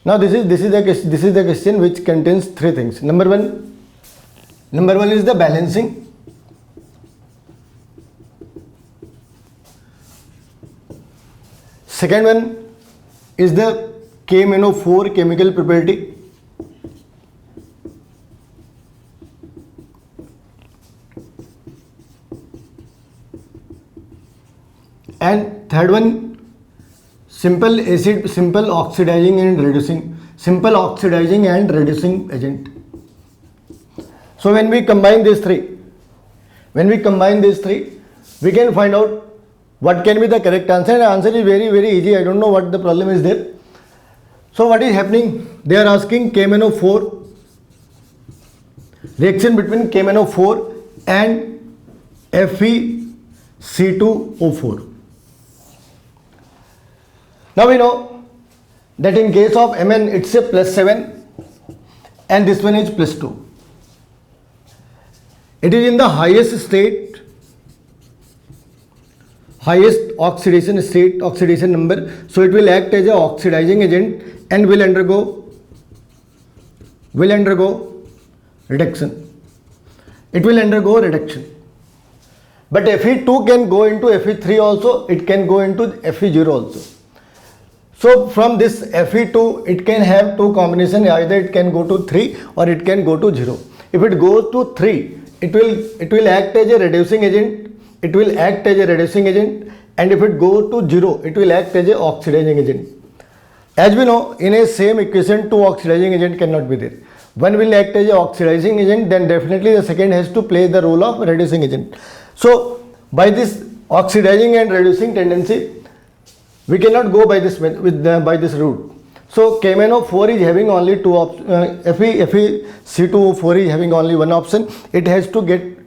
Now this is the question which contains three things. Number one is the balancing. Second one is the KMnO4 chemical property. And third one, simple oxidizing and reducing agent. So when we combine these three, we can find out what can be the correct answer. And the answer is very, very easy. I don't know what the problem is there. So what is happening? They are asking KMnO4, reaction between KMnO4 and FeC2O4. Now we know that in case of Mn it's a +7 and this one is +2. It is in the highest state, highest oxidation number, so it will act as a oxidizing agent and will undergo reduction. It will undergo reduction. But Fe2 can go into Fe3 also, it can go into Fe0 also. So from this Fe2 it can have two combinations, either it can go to 3 or it can go to 0. If it goes to 3, it will act as a reducing agent. And if it goes to 0, it will act as a oxidizing agent. As we know, in a same equation, two oxidizing agent cannot be there. One will act as a oxidizing agent, then definitely the second has to play the role of reducing agent. So by this oxidizing and reducing tendency, we cannot go by this by this route. So KMnO4 is having only two options. FeC2O4 is having only one option. It has to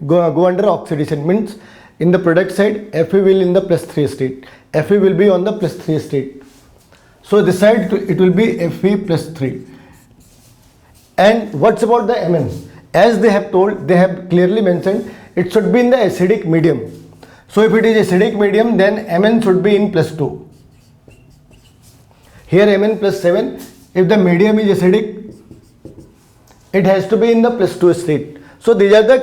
go under oxidation. Means in the product side, Fe will in the +3 state. Fe will be on the +3 state. So this side it will be Fe +3. And what's about the Mn? As they have clearly mentioned, it should be in the acidic medium. So if it is acidic medium, then Mn should be in +2. Here Mn +7. If the medium is acidic, it has to be in the +2 state. So these are the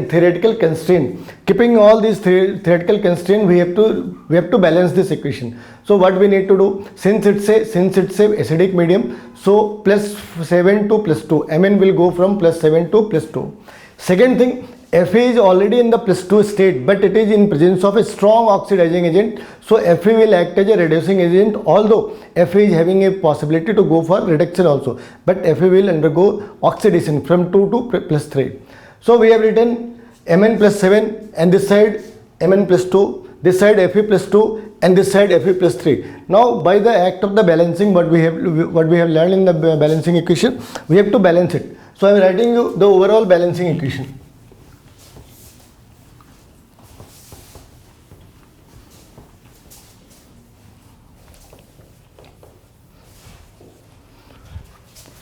theoretical constraint. Keeping all these theoretical constraints, we have to balance this equation. So what we need to do, since it's a acidic medium, so +7 to +2, Mn will go from +7 to +2. Second thing, Fe is already in the +2 state, but it is in presence of a strong oxidizing agent. So Fe will act as a reducing agent, although Fe is having a possibility to go for reduction also. But Fe will undergo oxidation from 2 to +3. So we have written Mn +7 and this side Mn +2, this side Fe +2 and this side Fe +3. Now by the act of the balancing, what we have learned in the balancing equation, we have to balance it. So I am writing you the overall balancing equation.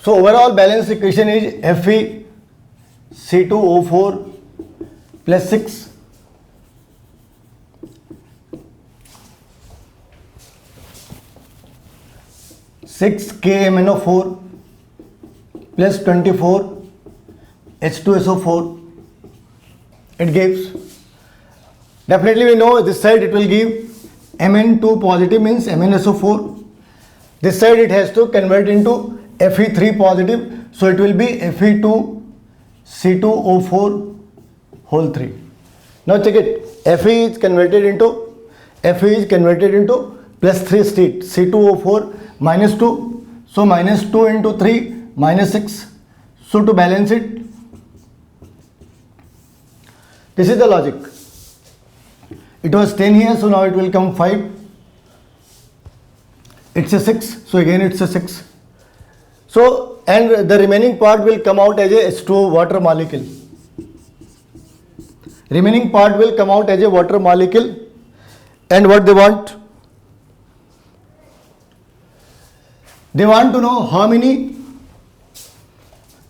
So overall balance equation is FeC2O4 +6 KMnO4 +24 H2SO4. It gives, definitely we know this side it will give Mn2 positive, means MnSO4. This side it has to convert into Fe3 positive, so it will be Fe2C2O4 whole 3. Now check it. Fe is converted into +3 state, C2O4 -2, so -2 into 3 -6. So to balance it, this is the logic. It was 10 here, so now it will come 5. It's a 6, so again it's a 6. So, and the remaining part will come out as a H2O water molecule. Remaining part will come out as a water molecule. And what they want? They want to know how many,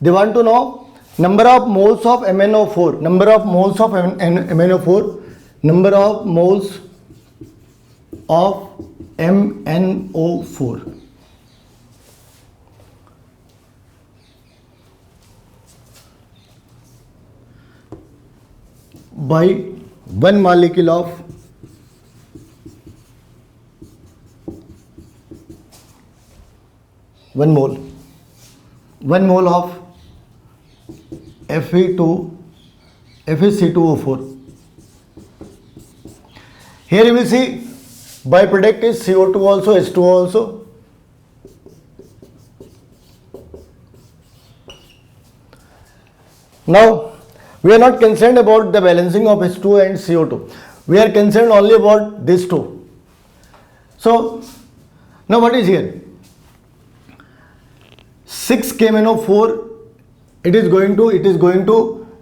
they want to know number of moles of MnO4, number of moles of MnO4, number of moles of MnO4. by 1 molecule of one mole of FeC2O4. Here you will see byproduct is CO2 also, H2O also. Now, we are not concerned about the balancing of H2O and CO2. We are concerned only about these two. So, now what is here? 6KMnO4, it is going to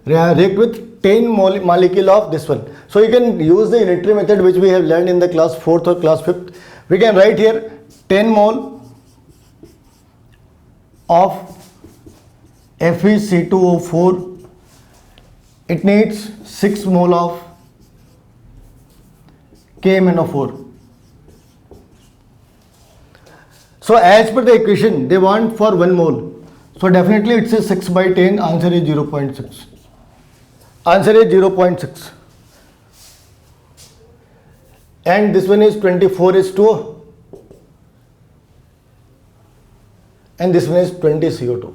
react with 10 molecule of this one. So you can use the unitary method which we have learned in the class 4th or class 5th. We can write here 10 mole of FeC2O4. It needs 6 mole of KMnO4. So as per the equation, they want for 1 mole. So definitely it's a 6 by 10, answer is 0.6. Answer is 0.6. And this one is 24H2O. And this one is 20 CO2.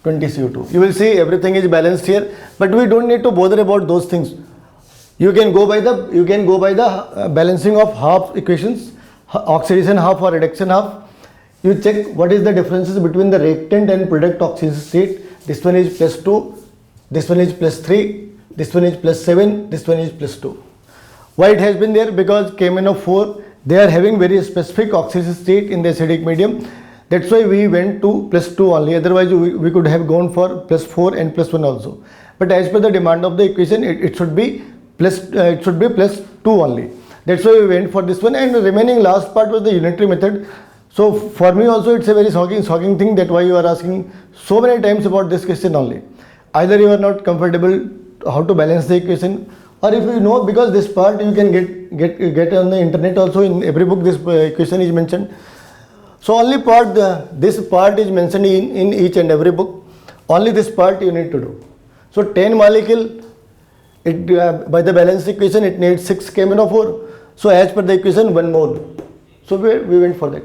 20 CO2. You will see everything is balanced here, but we don't need to bother about those things. You can go by the balancing of half equations, oxidation half or reduction half. You check what is the differences between the reactant and product oxidation state. This one is +2, this one is +3, this one is +7, this one is +2. Why it has been there? Because KMnO4, they are having very specific oxidation state in the acidic medium. That's why we went to +2 only. Otherwise, we could have gone for +4 and +1 also. But as per the demand of the equation, it should be +2 only. That's why we went for this one. And the remaining last part was the unitary method. So for me also, it's a very shocking thing that why you are asking so many times about this question only. Either you are not comfortable how to balance the equation, or if you know, because this part you can get on the internet also. In every book this equation is mentioned. So only part, this part is mentioned in each and every book. Only this part you need to do. So 10 molecule, by the balance equation, it needs 6 KMnO4. So as per the equation, 1 mole. So we went for that.